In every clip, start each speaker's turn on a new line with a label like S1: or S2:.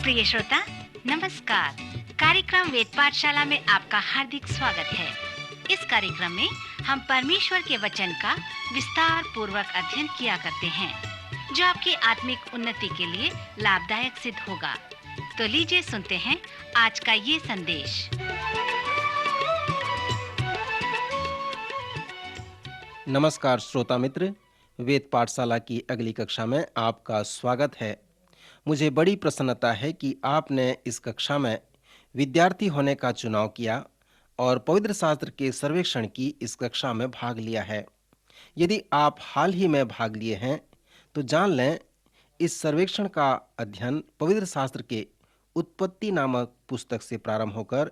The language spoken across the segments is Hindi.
S1: प्रिय श्रोता, नमस्कार। कार्यक्रम वेद पाठशाला में आपका हार्दिक स्वागत है। इस कार्यक्रम में हम परमेश्वर के वचन का विस्तार पूर्वक अध्ययन किया करते हैं, जो आपकी आत्मिक उन्नति के लिए लाभदायक सिद्ध होगा। तो लीजिए सुनते हैं आज का ये संदेश।
S2: नमस्कार श्रोता मित्र, वेद पाठशाला की अगली कक्षा में आपका स्वागत है। मुझे बड़ी प्रसन्नता है कि आपने इस कक्षा में विद्यार्थी होने का चुनाव किया और पवित्र शास्त्र के सर्वेक्षण की इस कक्षा में भाग लिया है। यदि आप हाल ही में भाग लिए हैं तो जान लें, इस सर्वेक्षण का अध्ययन पवित्र शास्त्र के उत्पत्ति नामक पुस्तक से प्रारंभ होकर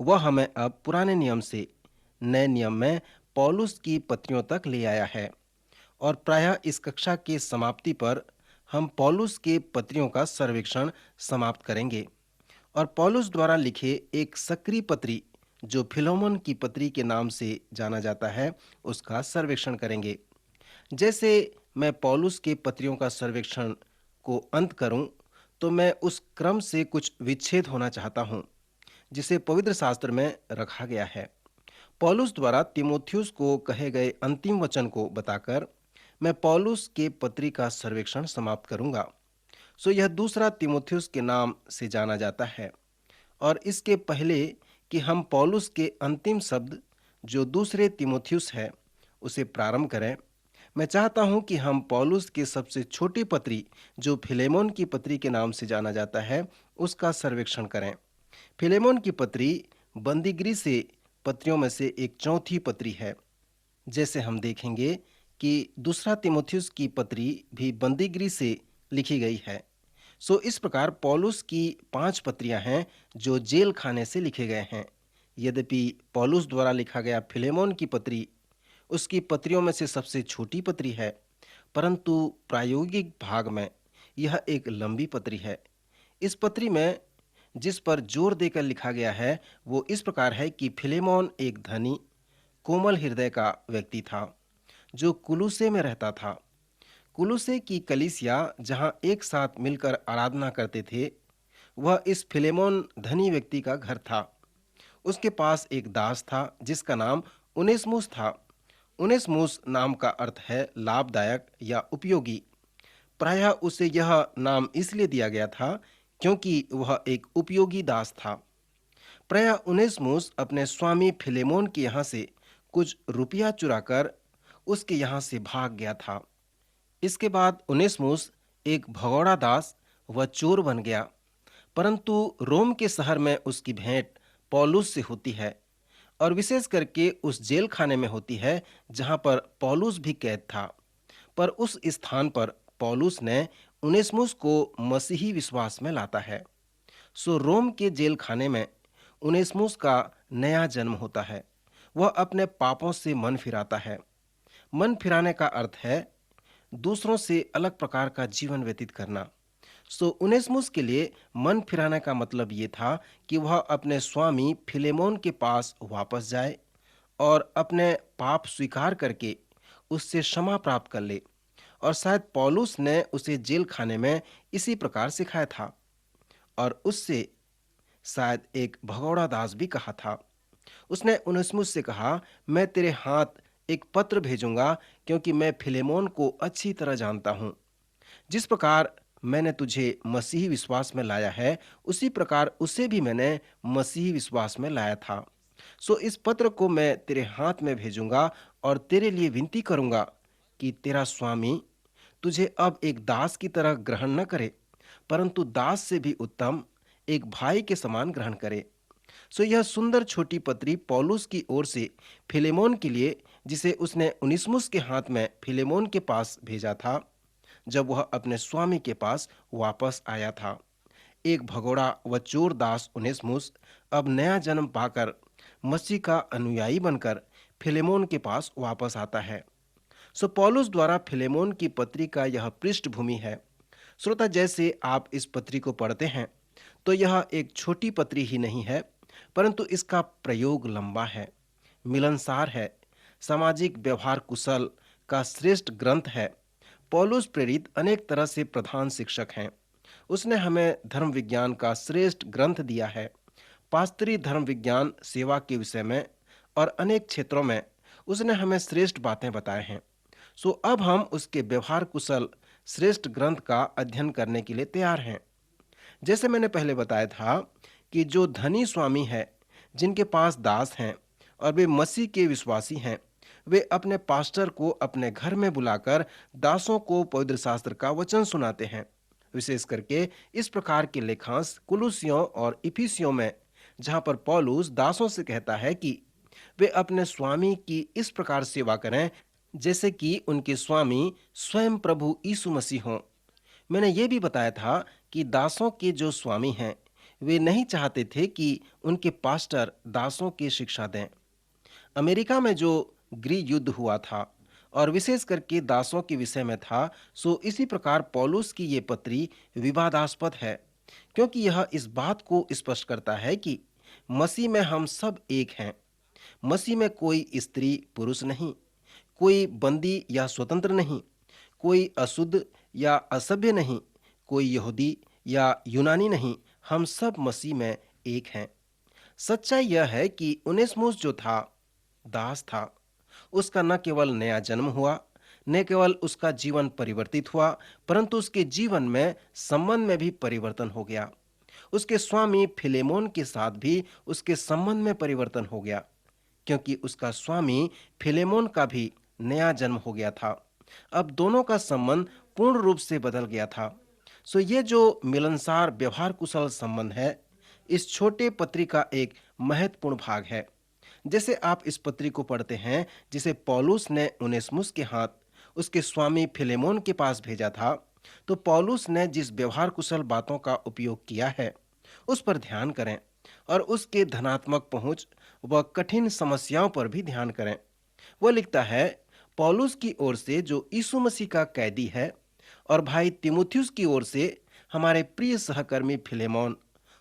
S2: वह हमें अब पुराने नियम से नए नियम में पौलुस की पत्रियों तक ले आया है। और प्रायः इस कक्षा के समाप्ति पर हम पौलुस के पत्रियों का सर्वेक्षण समाप्त करेंगे और पौलुस द्वारा लिखे एक सक्रिय पत्री, जो फिलोमन की पत्री के नाम से जाना जाता है, उसका सर्वेक्षण करेंगे। जैसे मैं पौलुस के पत्रियों का सर्वेक्षण को अंत करूं, तो मैं उस क्रम से कुछ विच्छेद होना चाहता हूं, जिसे पवित्र शास्त्र में रखा गया है। पौलुस द्वारा तीमुथियुस को कहे गए अंतिम वचन को बताकर मैं पौलुस के पत्री का सर्वेक्षण समाप्त करूंगा। यह दूसरा तीमुथियुस के नाम से जाना जाता है। और इसके पहले कि हम पौलुस के अंतिम शब्द, जो दूसरे तीमुथियुस है, उसे प्रारंभ करें, मैं चाहता हूं कि हम पौलुस के सबसे छोटी पत्री, जो फिलेमोन की पत्री के नाम से जाना जाता है, उसका सर्वेक्षण करें। फिलेमोन की पत्री बंदीगृह से पत्रियों में से एक चौथी पत्री है। जैसे हम देखेंगे कि दूसरा तीमुथियुस की पत्री भी बंदीगृह से लिखी गई है। इस प्रकार पौलुस की 5 पत्रियां हैं जो जेल खाने से लिखे गए हैं। यद्यपि पौलुस द्वारा लिखा गया फिलेमोन की पत्री उसकी पत्रियों में से सबसे छोटी पत्री है, परंतु प्रायोगिक भाग में यह एक लंबी पत्री है। इस पत्री में जिस पर जोर देकर लिखा गया है वो इस प्रकार है कि फिलेमोन एक धनी, कोमल हृदय का व्यक्ति था, जो कुलुसे में रहता था। कुलुसे की कलीसिया, जहां एक साथ मिलकर आराधना करते थे, वह इस फिलेमोन धनी व्यक्ति का घर था। उसके पास एक दास था जिसका नाम उनेस्मुस था। उनेस्मुस नाम का अर्थ है लाभदायक या उपयोगी। प्रायः उसे यह नाम इसलिए दिया गया था क्योंकि वह एक उपयोगी दास था। प्रायः उनेस्मुस अपने स्वामी फिलेमोन के यहाँ से कुछ रुपया चुराकर उसके यहाँ से भाग गया था। इसके बाद उनेस्मुस एक भगोड़ा दास व चोर बन गया, परंतु रोम के शहर में उसकी भेंट पौलुस से होती है और विशेष करके उस जेल खाने में होती है जहाँ पर पौलुस भी कैद था। पर उस स्थान पर पौलुस ने उनेस्मुस को मसीही विश्वास में लाता है। रोम के जेल खाने में उनेस्मुस का नया जन्म होता है। वह अपने पापों से मन फिराता है। मन फिराने का अर्थ है दूसरों से अलग प्रकार का जीवन व्यतीत करना। उनेस्मुस के लिए मन फिराने का मतलब ये था कि वह अपने स्वामी फिलेमोन के पास वापस जाए और अपने पाप स्वीकार करके उससे क्षमा प्राप्त कर ले। और शायद पौलुस ने उसे जेल खाने में इसी प्रकार सिखाया था और उससे शायद एक भगोड़ा दास भी कहा था। उसने उनेस्मुस से कहा, मैं तेरे हाथ एक पत्र भेजूंगा क्योंकि मैं फिलेमोन को अच्छी तरह जानता हूं। जिस प्रकार मैंने तुझे मसीही विश्वास में लाया है, उसी प्रकार उसे भी मैंने मसीही विश्वास में लाया था। इस पत्र को मैं तेरे हाथ में भेजूंगा और तेरे लिए विनती करूंगा कि तेरा स्वामी तुझे अब एक दास की तरह ग्रहण न करे, परंतु दास से भी उत्तम एक भाई के समान ग्रहण करे। यह सुंदर छोटी पत्री पौलुस की ओर से फिलेमोन के लिए, जिसे उसने उनेस्मुस के हाथ में फिलेमोन के पास भेजा था जब वह अपने स्वामी के पास वापस आया था। एक भगोड़ा व चोर दास उनेस्मुस अब नया जन्म पाकर मसीह का अनुयायी बनकर फिलेमोन के पास वापस आता है। पौलुस द्वारा फिलेमोन की पत्री का यह पृष्ठभूमि है। श्रोता, जैसे आप इस पत्री को पढ़ते हैं तो यह एक छोटी पत्री ही नहीं है, परंतु इसका प्रयोग लंबा है, मिलनसार है, सामाजिक व्यवहार कुशल का श्रेष्ठ ग्रंथ है। पौलुस प्रेरित अनेक तरह से प्रधान शिक्षक हैं। उसने हमें धर्म विज्ञान का श्रेष्ठ ग्रंथ दिया है। पास्तरी धर्म विज्ञान सेवा के विषय में और अनेक क्षेत्रों में उसने हमें श्रेष्ठ बातें बताए हैं। सो अब हम उसके व्यवहार कुशल श्रेष्ठ ग्रंथ का अध्ययन करने के लिए तैयार हैं। जैसे मैंने पहले बताया था कि जो धनी स्वामी है, जिनके पास दास हैं और वे मसीह के विश्वासी हैं, वे अपने पास्टर को अपने घर में बुलाकर दासों को पवित्र शास्त्र का वचन सुनाते हैं। विशेष करके इस प्रकार के लेखांश कुलुसियों और इफिसियों में, जहां पर पौलुस दासों से कहता है कि वे अपने स्वामी की इस प्रकार सेवा करें जैसे कि उनके स्वामी स्वयं प्रभु यीशु मसीह हों। मैंने ये भी बताया था कि दासों के जो स्वामी हैं, वे नहीं चाहते थे कि उनके पास्टर दासों की शिक्षा दें। अमेरिका में जो गृह युद्ध हुआ था और विशेष करके दासों के विषय में था, सो इसी प्रकार पौलुस की ये पत्री विवादास्पद है, क्योंकि यह इस बात को स्पष्ट करता है कि मसीह में हम सब एक हैं। मसीह में कोई स्त्री पुरुष नहीं, कोई बंदी या स्वतंत्र नहीं, कोई अशुद्ध या असभ्य नहीं, कोई यहूदी या यूनानी नहीं, हम सब मसीह में एक हैं। सच्चाई यह है कि उनेसिमुस जो था, दास था। उसका न केवल नया जन्म हुआ, न केवल उसका जीवन परिवर्तित हुआ, परंतु उसके जीवन में संबंध में भी परिवर्तन हो गया। उसके स्वामी फिलेमोन के साथ भी उसके संबंध में परिवर्तन हो गया, क्योंकि उसका स्वामी फिलेमोन का भी नया जन्म हो गया था। अब दोनों का संबंध पूर्ण रूप से बदल गया था। सो ये जो मिलनसार व्यवहार कुशल संबंध है, इस छोटे पत्री का एक महत्वपूर्ण भाग है। जैसे आप इस पत्री को पढ़ते हैं, जिसे पौलुस ने उनेसिमुस के हाथ उसके स्वामी फिलेमोन के पास भेजा था, तो पौलुस ने जिस व्यवहार कुशल बातों का उपयोग किया है, उस पर ध्यान करें और उसके धनात्मक पहुंच व कठिन समस्याओं पर भी ध्यान करें। वो लिखता है, पौलुस की ओर से जो यीशु मसीह का कैदी है और भाई तीमुथियुस की ओर से हमारे प्रिय सहकर्मी फिलेमोन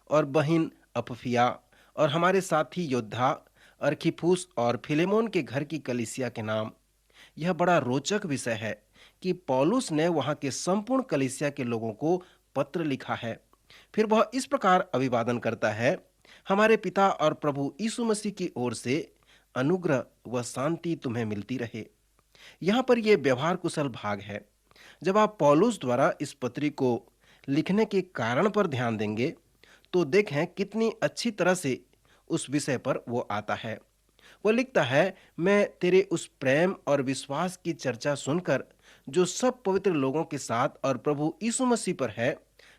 S2: और बहन अपफिया और हमारे साथी योद्धा अर्खिप्पुस और फिलेमोन के घर की कलीसिया के नाम। यह बड़ा रोचक विषय है कि पौलुस ने वहां के संपूर्ण कलीसिया के लोगों को पत्र लिखा है। फिर वह इस प्रकार अभिवादन करता है, हमारे पिता और प्रभु यीशु मसीह की ओर से अनुग्रह व शांति तुम्हें मिलती रहे। यहाँ पर यह व्यवहार कुशल भाग है। जब आप पौलुस द्वारा इस पत्री को लिखने के कारण पर ध्यान देंगे, तो देखें कितनी अच्छी तरह से उस विषय पर वो आता है। वो लिखता है, मैं तेरे उस प्रेम और विश्वास की चर्चा सुनकर जो सब पवित्र लोगों के साथ और प्रभु यीशु मसीह पर है,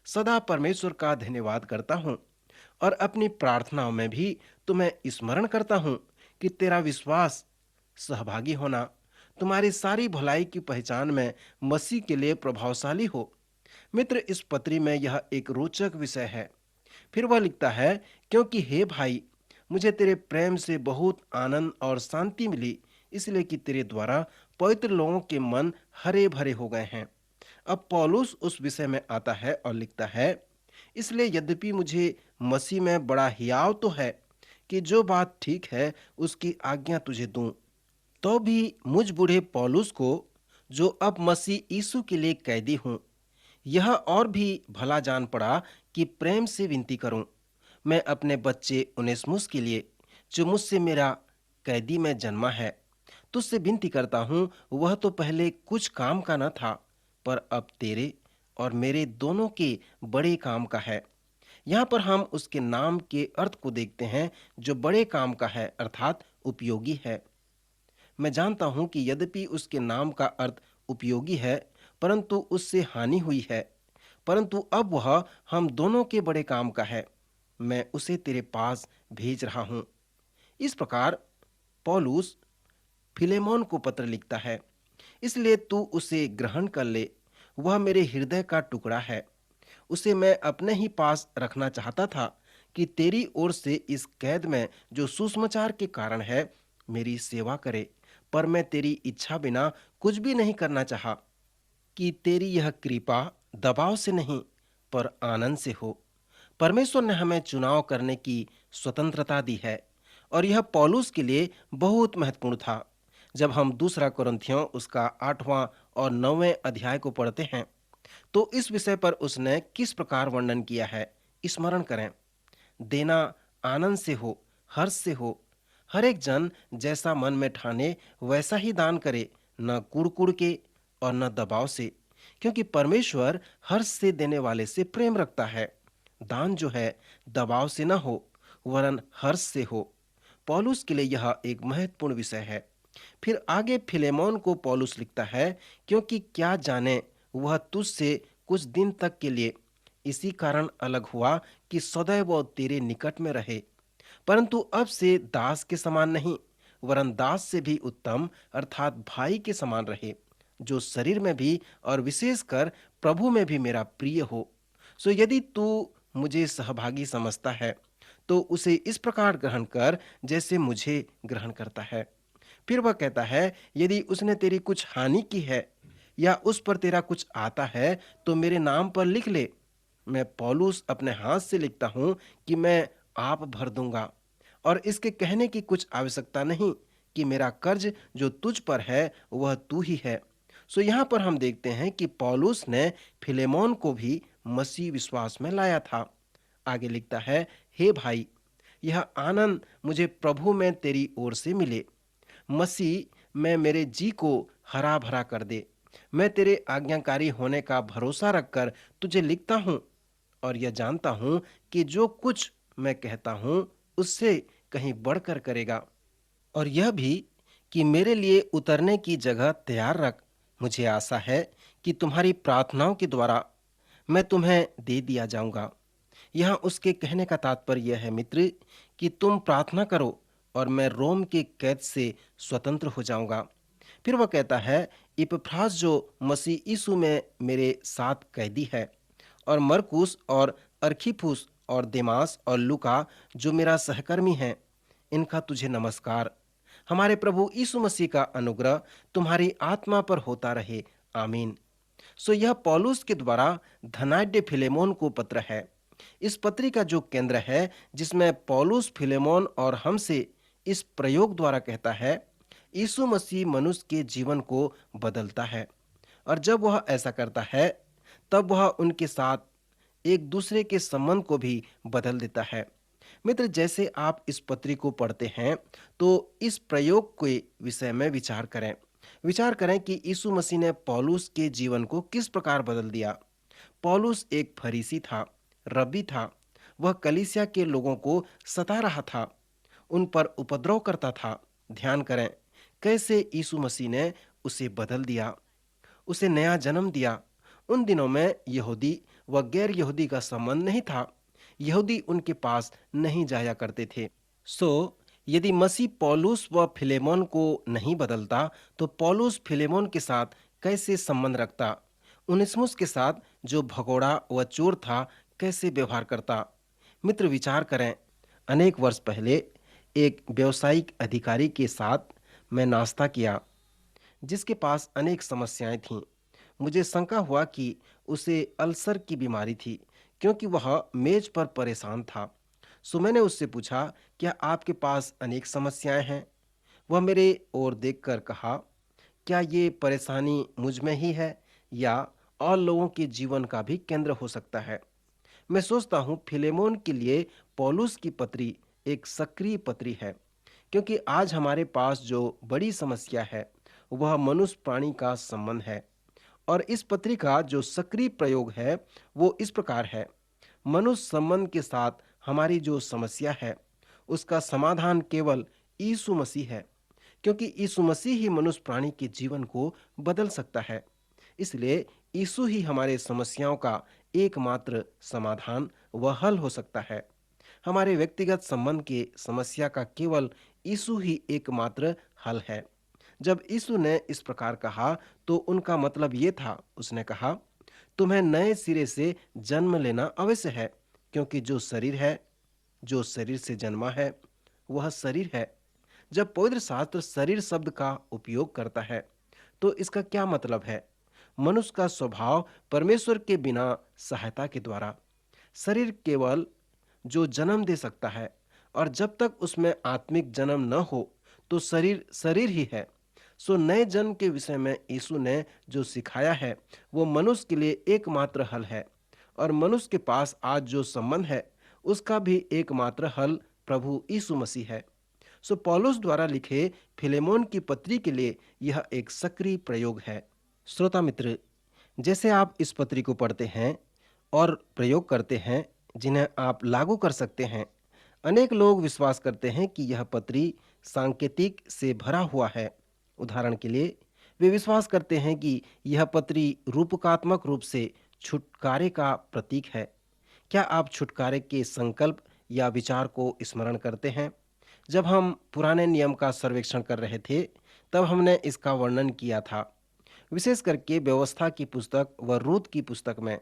S2: सदा परमेश्वर का धन्यवाद करता हूँ और अपनी प्रार्थनाओं में भी तुम्हें स्मरण करता हूँ कि तेरा विश्वास, सहभागी होना, तुम्हारी सारी भलाई की पहचान में मसीह के लिए प्रभावशाली हो। मित्र, इस पत्री में यह एक रोचक विषय है। फिर वह लिखता है, क्योंकि हे भाई, मुझे तेरे प्रेम से बहुत आनंद और शांति मिली, इसलिए कि तेरे द्वारा पवित्र लोगों के मन हरे भरे हो गए हैं। अब पौलुस उस विषय में आता है और लिखता है, इसलिए यद्यपि मुझे मसीह में बड़ा हियाव तो है कि जो बात ठीक है उसकी आज्ञा तुझे दूं, तो भी मुझ बूढ़े पौलुस को, जो अब मसीह यीशु के लिए कैदी हूं, यह और भी भला जान पड़ा कि प्रेम से विनती करूं। मैं अपने बच्चे उनेसिमुस के लिए, जो मुझसे मेरा कैदी में जन्मा है, तुझसे विनती करता हूं। वह तो पहले कुछ काम का न था, पर अब तेरे और मेरे दोनों के बड़े काम का है। यहाँ पर हम उसके नाम के अर्थ को देखते हैं, जो बड़े काम का है, अर्थात उपयोगी है। मैं जानता हूं कि यद्यपि उसके नाम का अर्थ उपयोगी है, परंतु उससे हानि हुई है, परंतु अब वह हम दोनों के बड़े काम का है। मैं उसे तेरे पास भेज रहा हूं। इस प्रकार पौलुस फिलेमोन को पत्र लिखता है, इसलिए तू उसे ग्रहण कर ले। वह मेरे हृदय का टुकड़ा है। उसे मैं अपने ही पास रखना चाहता था कि तेरी ओर से इस कैद में जो सुसमाचार के कारण है, मेरी सेवा करे। पर मैं तेरी इच्छा बिना कुछ भी नहीं करना चाहा कि तेरी यह कृपा दबाव से नहीं, पर आनंद से हो। परमेश्वर ने हमें चुनाव करने की स्वतंत्रता दी है और यह पौलुस के लिए बहुत महत्वपूर्ण था। जब हम दूसरा कुरिन्थियों उसका 8वां और 9वें अध्याय को पढ़ते हैं, तो इस विषय पर उसने किस प्रकार वर्णन किया है, स्मरण करें। देना आनंद से हो, हर्ष से हो। हर एक जन जैसा मन में ठाने वैसा ही दान करे, न कुड़ के और न दबाव से, क्योंकि परमेश्वर हर्ष से देने वाले से प्रेम रखता है। दान जो है दबाव से न हो, वरन हर्ष से हो। पौलुस के लिए यह एक महत्वपूर्ण विषय है। फिर आगे फिलेमोन को पौलुस लिखता है, क्योंकि क्या जाने वह तुझसे कुछ दिन तक के लिए इसी कारण अलग हुआ कि सदैव वह तेरे निकट में रहे, परंतु अब से दास के समान नहीं, वरन दास से भी उत्तम अर्थात भाई के समान रहे, जो शरीर में भी और विशेषकर प्रभु में भी मेरा प्रिय हो। सो यदि तू मुझे सहभागी समझता है, तो उसे इस प्रकार ग्रहण कर जैसे मुझे ग्रहण करता है। फिर वह कहता है, यदि उसने तेरी कुछ हानि की है या उस पर तेरा कुछ आता है, तो मेरे नाम पर लिख ले। मैं पौलुस अपने हाथ से लिखता हूं कि मैं आप भर दूंगा, और इसके कहने की कुछ आवश्यकता नहीं कि मेरा कर्ज जो तुझ पर है वह तू ही है। सो यहाँ पर हम देखते हैं कि पौलुस ने फिलेमोन को भी मसीह विश्वास में लाया था। आगे लिखता है, हे भाई, यह आनंद मुझे प्रभु में तेरी ओर से मिले। मसीह में मेरे जी को हरा भरा कर दे। मैं तेरे आज्ञाकारी होने का भरोसा रखकर तुझे लिखता हूँ, और यह जानता हूँ कि जो कुछ मैं कहता हूँ उससे कहीं बढ़कर करेगा। और यह भी कि मेरे लिए उतरने की जगह तैयार रख। मुझे आशा है कि तुम्हारी प्रार्थनाओं के द्वारा मैं तुम्हें दे दिया जाऊंगा। यहाँ उसके कहने का तात्पर्य यह है मित्र, कि तुम प्रार्थना करो और मैं रोम के कैद से स्वतंत्र हो जाऊंगा। फिर वह कहता है, इपफ्रास जो मसीह यीशु में मेरे साथ कैदी है, और मरकुस और अर्खिपुस और देमास और लूका जो मेरा सहकर्मी है, इनका तुझे नमस्कार। हमारे प्रभु यीशु मसीह का अनुग्रह तुम्हारी आत्मा पर होता रहे। आमीन। सो यह पौलुस के द्वारा धनाढ्य फिलेमोन को पत्र है। इस पत्री का जो केंद्र है, जिसमें पौलुस फिलेमोन और हमसे इस प्रयोग द्वारा कहता है, यीशु मसीह मनुष्य के जीवन को बदलता है, और जब वह ऐसा करता है तब वह उनके साथ एक दूसरे के संबंध को भी बदल देता है। मित्र, जैसे आप इस पत्री को पढ़ते हैं तो इस प्रयोग के विषय में विचार करें कि यीशु मसीह ने पौलुस के जीवन को किस प्रकार बदल दिया। पौलुस एक फरीसी था, रब्बी था। वह कलीसिया के लोगों को सता रहा था, उन पर उपद्रव करता था। ध्यान करें कैसे यीशु मसीह ने उसे बदल दिया, उसे नया जन्म दिया। उन दिनों में यहूदी व गैर यहूदी का संबंध नहीं था। यहूदी उनके पास नहीं जाया करते थे। सो यदि मसीह पौलुस व फिलेमोन को नहीं बदलता, तो पौलुस फिलेमोन के साथ कैसे संबंध रखता? उनेसिमुस के साथ जो भगोड़ा व चोर था, कैसे व्यवहार करता? मित्र, विचार करें। अनेक वर्ष पहले एक व्यावसायिक अधिकारी के साथ मैं नाश्ता किया, जिसके पास अनेक समस्याएं थीं। मुझे शंका हुआ कि उसे अल्सर की बीमारी थी, क्योंकि वह मेज पर परेशान था। सो मैंने उससे पूछा, क्या आपके पास अनेक समस्याएं हैं? वह मेरे ओर देखकर कहा, क्या ये परेशानी मुझ में ही है या और लोगों के जीवन का भी केंद्र हो सकता है? मैं सोचता हूँ फिलेमोन के लिए पौलुस की पत्री एक सक्रिय पत्री है, क्योंकि आज हमारे पास जो बड़ी समस्या है वह मनुष्य प्राणी का संबंध है। और इस पत्री का जो सक्रिय प्रयोग है वो इस प्रकार है, मनुष्य संबंध के साथ हमारी जो समस्या है उसका समाधान केवल यीशु मसीह है, क्योंकि यीशु मसीह ही मनुष्य प्राणी के जीवन को बदल सकता है। इसलिए यीशु ही हमारे समस्याओं का एकमात्र समाधान व हल हो सकता है। हमारे व्यक्तिगत संबंध की समस्या का केवल यीशु ही एकमात्र हल है। जब यीशु ने इस प्रकार कहा तो उनका मतलब ये था, उसने कहा, तुम्हें नए सिरे से जन्म लेना अवश्य है, क्योंकि जो शरीर से जन्मा है वह शरीर है। जब पवित्र शास्त्र शरीर शब्द का उपयोग करता है तो इसका क्या मतलब है? मनुष्य का स्वभाव परमेश्वर के बिना सहायता के द्वारा। शरीर केवल जो जन्म दे सकता है, और जब तक उसमें आत्मिक जन्म न हो तो शरीर शरीर ही है। सो नए जन्म के विषय में यीशु ने जो सिखाया है वो मनुष्य के लिए एकमात्र हल है, और मनुष्य के पास आज जो संबंध है उसका भी एकमात्र हल प्रभु यीशु मसीह है। सो पौलुस द्वारा लिखे फिलेमोन की पत्री के लिए यह एक सक्रिय प्रयोग है। श्रोता मित्र, जैसे आप इस पत्री को पढ़ते हैं और प्रयोग करते हैं जिन्हें आप लागू कर सकते हैं, अनेक लोग विश्वास करते हैं कि यह पत्री सांकेतिक से भरा हुआ है। उदाहरण के लिए वे विश्वास करते हैं कि यह पत्री रूपकात्मक रूप से छुटकारे का प्रतीक है। क्या आप छुटकारे के संकल्प या विचार को स्मरण करते हैं? जब हम पुराने नियम का सर्वेक्षण कर रहे थे तब हमने इसका वर्णन किया था, विशेष करके व्यवस्था की पुस्तक व रूत की पुस्तक में।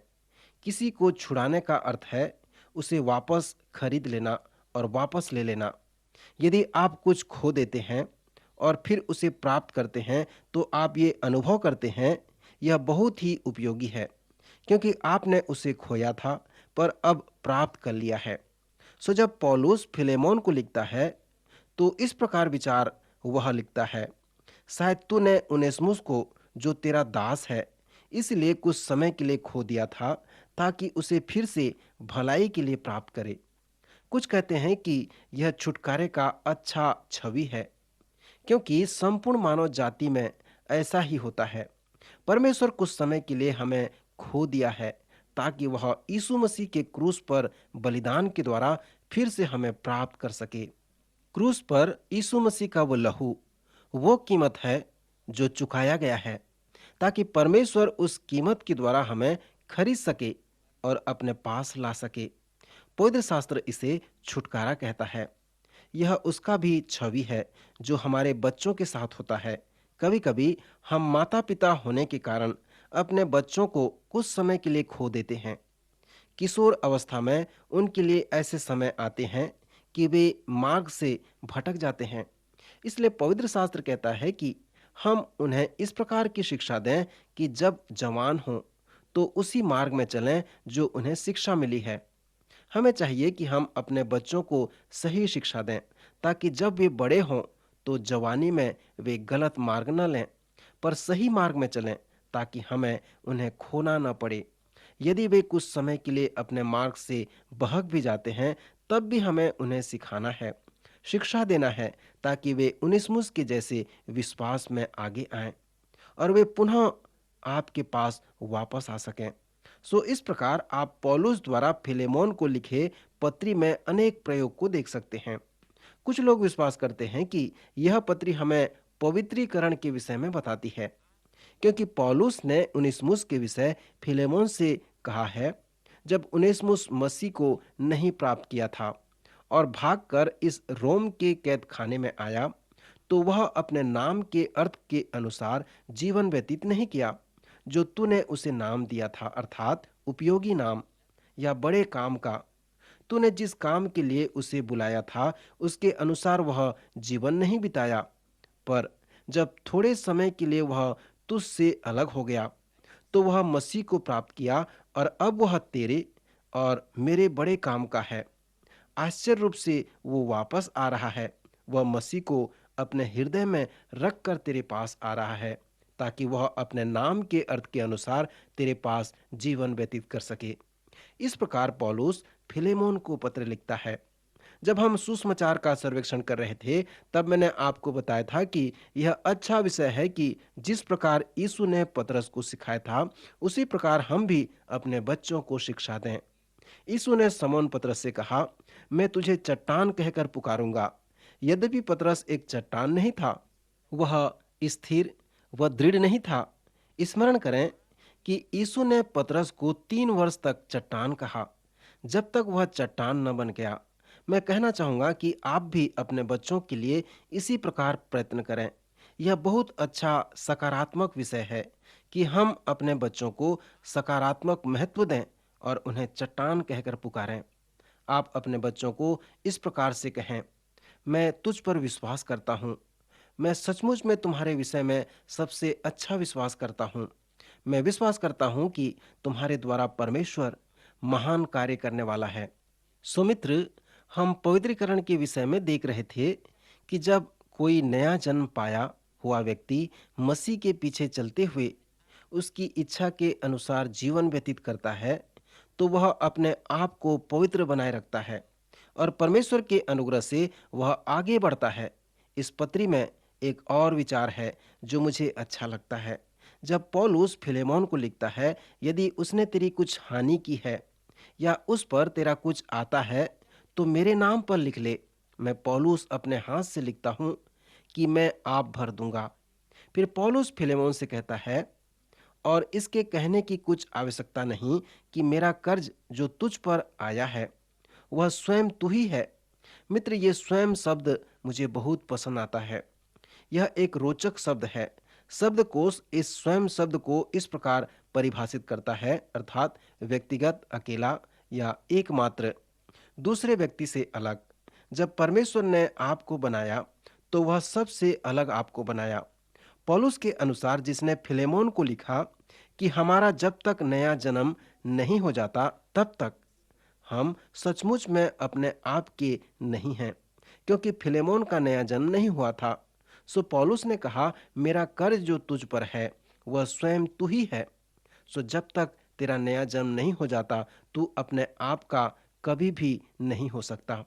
S2: किसी को छुड़ाने का अर्थ है उसे वापस खरीद लेना और वापस ले लेना। यदि आप कुछ खो देते हैं और फिर उसे प्राप्त करते हैं तो आप ये अनुभव करते हैं यह बहुत ही उपयोगी है, क्योंकि आपने उसे खोया था पर अब प्राप्त कर लिया है। सो जब पौलुस फिलेमोन को लिखता है तो इस प्रकार विचार वह लिखता है, शायद तूने उनेस्मुस को जो तेरा दास है इसलिए कुछ समय के लिए खो दिया था ताकि उसे फिर से भलाई के लिए प्राप्त करे। कुछ कहते हैं कि यह छुटकारे का अच्छा छवि है, क्योंकि संपूर्ण मानव जाति में ऐसा ही होता है। परमेश्वर कुछ समय के लिए हमें खो दिया है ताकि वह यीशु मसीह के क्रूस पर बलिदान के द्वारा फिर से हमें प्राप्त कर सके। क्रूस पर यीशु मसीह का वो लहू, वो कीमत है जो चुकाया गया है ताकि परमेश्वर उस कीमत के द्वारा हमें खरीद सके और अपने पास ला सके। पवित्र शास्त्र इसे छुटकारा कहता है। यह उसका भी छवि है जो हमारे बच्चों के साथ होता है। कभी कभी हम माता पिता होने के कारण अपने बच्चों को कुछ समय के लिए खो देते हैं। किशोर अवस्था में उनके लिए ऐसे समय आते हैं कि वे मार्ग से भटक जाते हैं। इसलिए पवित्र शास्त्र कहता है कि हम उन्हें इस प्रकार की शिक्षा दें कि जब जवान हों तो उसी मार्ग में चलें जो उन्हें शिक्षा मिली है। हमें चाहिए कि हम अपने बच्चों को सही शिक्षा दें ताकि जब वे बड़े हों तो जवानी में वे गलत मार्ग न लें पर सही मार्ग में चलें, ताकि हमें उन्हें खोना न पड़े। यदि वे कुछ समय के लिए अपने मार्ग से बहक भी जाते हैं तब भी हमें उन्हें सिखाना है, शिक्षा देना है, ताकि वे उनेसिमुस के जैसे विश्वास में आगे आएं और वे पुनः आपके पास वापस आ सकें। सो इस प्रकार आप पौलुस द्वारा फिलेमोन को लिखे पत्री में अनेक प्रयोग को देख सकते हैं। कुछ लोग विश्वास करते हैं कि यह पत्री हमें पवित्रीकरण के विषय में बताती है, क्योंकि पौलुस ने उनेसिमुस के विषय फिलेमोन से कहा है। जब उनेसिमुस मसीह को नहीं प्राप्त किया था और भागकर इस रोम के कैद खाने में आया तो वह अपने नाम के अर्थ के अनुसार जीवन व्यतीत नहीं किया जो तूने उसे नाम दिया था, अर्थात उपयोगी नाम या बड़े काम का। तूने जिस काम के लिए उसे बुलाया था उसके अनुसार वह जीवन नहीं बिताया, पर जब थोड़े समय के लिए वह तुझसे अलग हो गया तो वह मसीह को प्राप्त किया और अब वह तेरे और मेरे बड़े काम का है। आश्चर्य रूप से वो वापस आ रहा है। वह मसीह को अपने हृदय में रख कर तेरे पास आ रहा है ताकि वह अपने नाम के अर्थ के अनुसार तेरे पास जीवन व्यतीत कर सके। इस प्रकार पौलुस फिलेमोन को पत्र लिखता है। जब हम सुसमाचार का सर्वेक्षण कर रहे थे तब मैंने आपको बताया था कि यह अच्छा विषय है कि जिस प्रकार यीशु ने पतरस को सिखाया था उसी प्रकार हम भी अपने बच्चों को शिक्षा दें। यीशु ने शमौन पतरस से कहा, मैं तुझे चट्टान कहकर पुकारूंगा। यद्यपि पतरस एक चट्टान नहीं था, वह स्थिर व दृढ़ नहीं था। स्मरण करें कि यीशु ने पतरस को 3 वर्ष तक चट्टान कहा, जब तक वह चट्टान न बन गया। मैं कहना चाहूंगा कि आप भी अपने बच्चों के लिए इसी प्रकार प्रयत्न करें। यह बहुत अच्छा सकारात्मक विषय है कि हम अपने बच्चों को सकारात्मक महत्व दें और उन्हें चट्टान कहकर पुकारें। आप अपने बच्चों को इस प्रकार से कहें, मैं तुझ पर विश्वास करता हूँ। मैं सचमुच में तुम्हारे विषय में सबसे अच्छा विश्वास करता हूँ। मैं विश्वास करता हूँ कि तुम्हारे द्वारा परमेश्वर महान कार्य करने वाला है। सुमित्र, हम पवित्रीकरण के विषय में देख रहे थे कि जब कोई नया जन्म पाया हुआ व्यक्ति मसीह के पीछे चलते हुए उसकी इच्छा के अनुसार जीवन व्यतीत करता है, तो वह अपने आप को पवित्र बनाए रखता है और परमेश्वर के अनुग्रह से वह आगे बढ़ता है। इस पत्री में एक और विचार है जो मुझे अच्छा लगता है। जब पौलुस फिलेमोन को लिखता है, यदि उसने तेरी कुछ हानि की है या उस पर तेरा कुछ आता है तो मेरे नाम पर लिख ले। मैं पौलुस अपने हाथ से लिखता हूँ कि मैं आप भर दूंगा। फिर पौलुस फिलेमोन से कहता है, और इसके कहने की कुछ आवश्यकता नहीं कि मेरा कर्ज जो तुझ पर आया है वह स्वयं तू ही है। मित्र, ये स्वयं शब्द मुझे बहुत पसंद आता है। यह एक रोचक शब्द है। शब्दकोश इस स्वयं शब्द को इस प्रकार परिभाषित करता है, अर्थात व्यक्तिगत, अकेला या एकमात्र, दूसरे व्यक्ति से अलग। जब परमेश्वर ने आपको बनाया तो वह सबसे अलग आपको बनाया। पौलुस के अनुसार जिसने फिलेमोन को लिखा कि हमारा जब तक नया जन्म नहीं हो जाता तब तक हम सचमुच में अपने आप के नहीं हैं, क्योंकि फिलेमोन का नया जन्म नहीं हुआ था। सो पौलुस ने कहा, मेरा कर्ज जो तुझ पर है वह स्वयं तू ही है। सो जब तक तेरा नया जन्म नहीं हो जाता तू अपने आप का कभी भी नहीं हो सकता।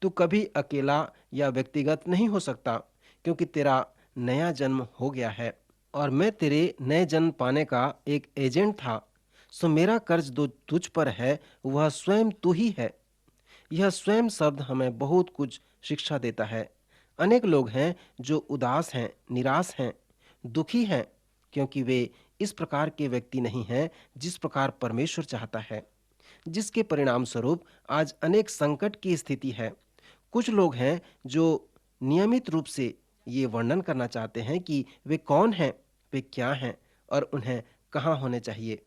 S2: तू कभी अकेला या व्यक्तिगत नहीं हो सकता, क्योंकि तेरा नया जन्म हो गया है और मैं तेरे नए जन्म पाने का एक एजेंट था। सो मेरा कर्ज जो तुझ पर है वह स्वयं तू ही है। यह स्वयं शब्द हमें बहुत कुछ शिक्षा देता है। अनेक लोग हैं जो उदास हैं, निराश हैं, दुखी हैं, क्योंकि वे इस प्रकार के व्यक्ति नहीं हैं जिस प्रकार परमेश्वर चाहता है, जिसके परिणाम स्वरूप आज अनेक संकट की स्थिति है। कुछ लोग हैं जो नियमित रूप से ये वर्णन करना चाहते हैं कि वे कौन हैं, वे क्या हैं और उन्हें कहाँ होने चाहिए।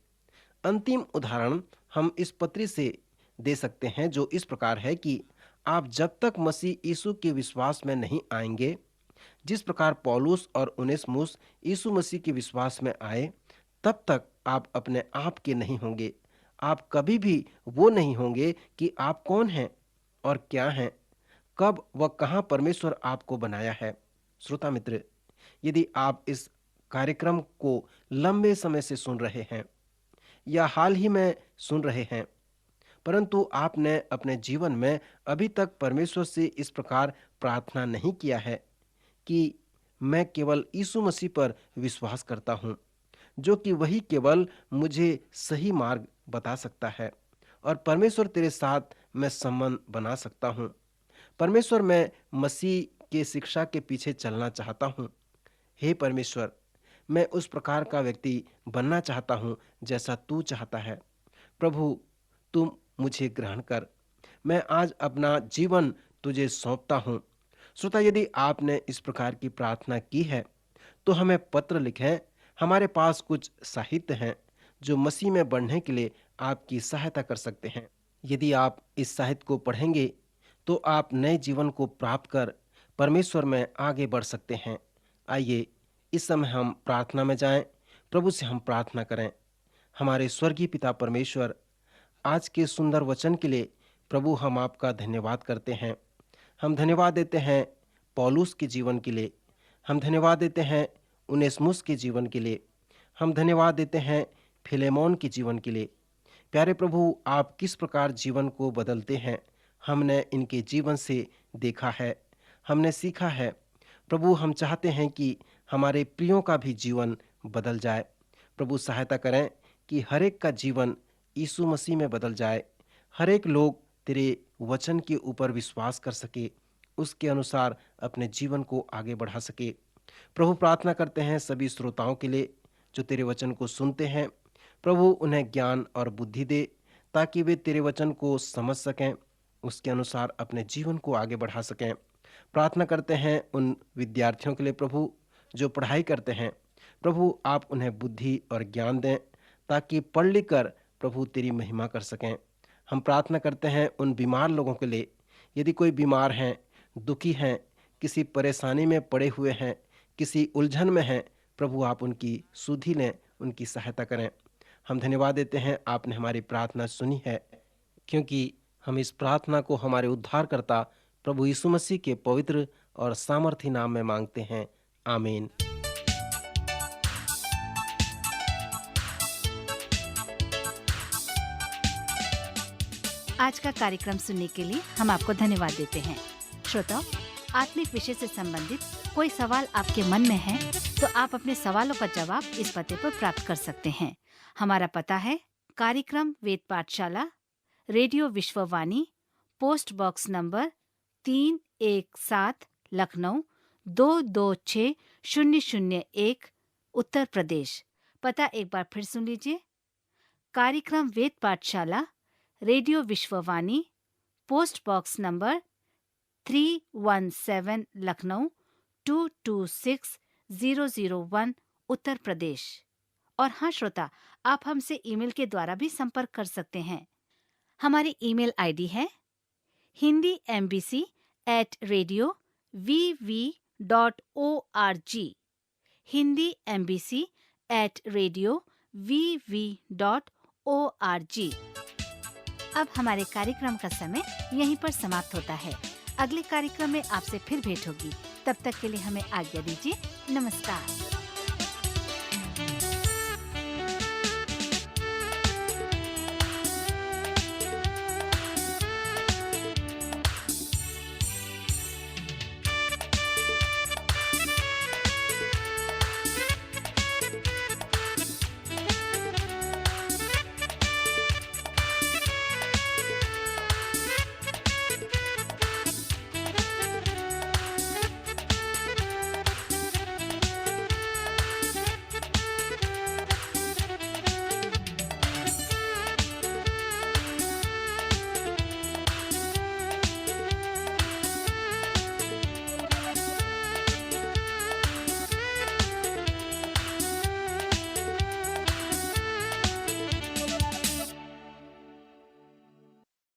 S2: अंतिम उदाहरण हम इस पत्री से दे सकते हैं, जो इस प्रकार है कि आप जब तक मसीह यीशु के विश्वास में नहीं आएंगे, जिस प्रकार पौलुस और उनेसिमुस यीशु मसीह के विश्वास में आए, तब तक आप अपने आप के नहीं होंगे। आप कभी भी वो नहीं होंगे कि आप कौन हैं और क्या हैं, कब व कहाँ परमेश्वर आपको बनाया है। श्रोता मित्र, यदि आप इस कार्यक्रम को लंबे समय से सुन रहे हैं या हाल ही में सुन रहे हैं, परंतु आपने अपने जीवन में अभी तक परमेश्वर से इस प्रकार प्रार्थना नहीं किया है कि मैं केवल यीशु मसीह पर विश्वास करता हूँ, जो कि वही केवल मुझे सही मार्ग बता सकता है और परमेश्वर तेरे साथ मैं संबंध बना सकता हूँ। परमेश्वर, मैं मसीह के शिक्षा के पीछे चलना चाहता हूँ। हे परमेश्वर, मैं उस प्रकार का व्यक्ति बनना चाहता हूँ जैसा तू चाहता है। प्रभु, तुम मुझे ग्रहण कर। मैं आज अपना जीवन तुझे सौंपता हूँ। श्रोता, यदि आपने इस प्रकार की प्रार्थना की है तो हमें पत्र लिखें। हमारे पास कुछ साहित्य हैं जो मसीह में बढ़ने के लिए आपकी सहायता कर सकते हैं। यदि आप इस साहित्य को पढ़ेंगे तो आप नए जीवन को प्राप्त कर परमेश्वर में आगे बढ़ सकते हैं। आइए इस समय हम प्रार्थना में जाएं। प्रभु से हम प्रार्थना करें। हमारे स्वर्गीय पिता परमेश्वर, आज के सुंदर वचन के लिए प्रभु हम आपका धन्यवाद करते हैं। हम धन्यवाद देते हैं पौलुस के जीवन के लिए, हम धन्यवाद देते हैं उनेसिमुस के जीवन के लिए, हम धन्यवाद देते हैं फिलेमोन के जीवन के लिए। प्यारे प्रभु, आप किस प्रकार जीवन को बदलते हैं हमने इनके जीवन से देखा है, हमने सीखा है। प्रभु, हम चाहते हैं कि हमारे प्रियों का भी जीवन बदल जाए। प्रभु, सहायता करें कि हर एक का जीवन यीशु मसीह में बदल जाए। हर एक लोग तेरे वचन के ऊपर विश्वास कर सके, उसके अनुसार अपने जीवन को आगे बढ़ा सके। प्रभु, प्रार्थना करते हैं सभी श्रोताओं के लिए जो तेरे वचन को सुनते हैं। प्रभु, उन्हें ज्ञान और बुद्धि दे ताकि वे तेरे वचन को समझ सकें, उसके अनुसार अपने जीवन को आगे बढ़ा सकें। प्रार्थना करते हैं उन विद्यार्थियों के लिए प्रभु जो पढ़ाई करते हैं। प्रभु, आप उन्हें बुद्धि और ज्ञान दें ताकि पढ़ लिख कर प्रभु तेरी महिमा कर सकें। हम प्रार्थना करते हैं उन बीमार लोगों के लिए। यदि कोई बीमार हैं, दुखी हैं, किसी परेशानी में पड़े हुए हैं, किसी उलझन में हैं, प्रभु आप उनकी सुधि लें, उनकी सहायता करें। हम धन्यवाद देते हैं, आपने हमारी प्रार्थना सुनी है, क्योंकि हम इस प्रार्थना को हमारे उद्धारकर्ता प्रभु यीशु मसीह के पवित्र और सामर्थी नाम में मांगते हैं। आमीन।
S1: आज का कार्यक्रम सुनने के लिए हम आपको धन्यवाद देते हैं। श्रोताओ, आत्मिक विषय से संबंधित कोई सवाल आपके मन में है तो आप अपने सवालों का जवाब इस पते पर प्राप्त कर सकते हैं। हमारा पता है कार्यक्रम Ved Pathshala, radio Vishwavani, post box number 317, Lucknow 226001, Uttar Pradesh. पता एक बार फिर सुन लीजिए। कार्यक्रम Ved Pathshala, radio Vishwavani, post box number 317, Lucknow 226001, Uttar Pradesh. और हाँ श्रोता, आप हमसे ईमेल के द्वारा भी संपर्क कर सकते हैं। हमारी ईमेल आईडी है hindiembassy@radio.vv.org, hindiembassy@radio.vv.org। अब हमारे कार्यक्रम का समय यहीं पर समाप्त होता है। अगले कार्यक्रम में आपसे फिर भेंट होगी। तब तक के लिए हमें आज्ञा दीजिए। नमस्कार।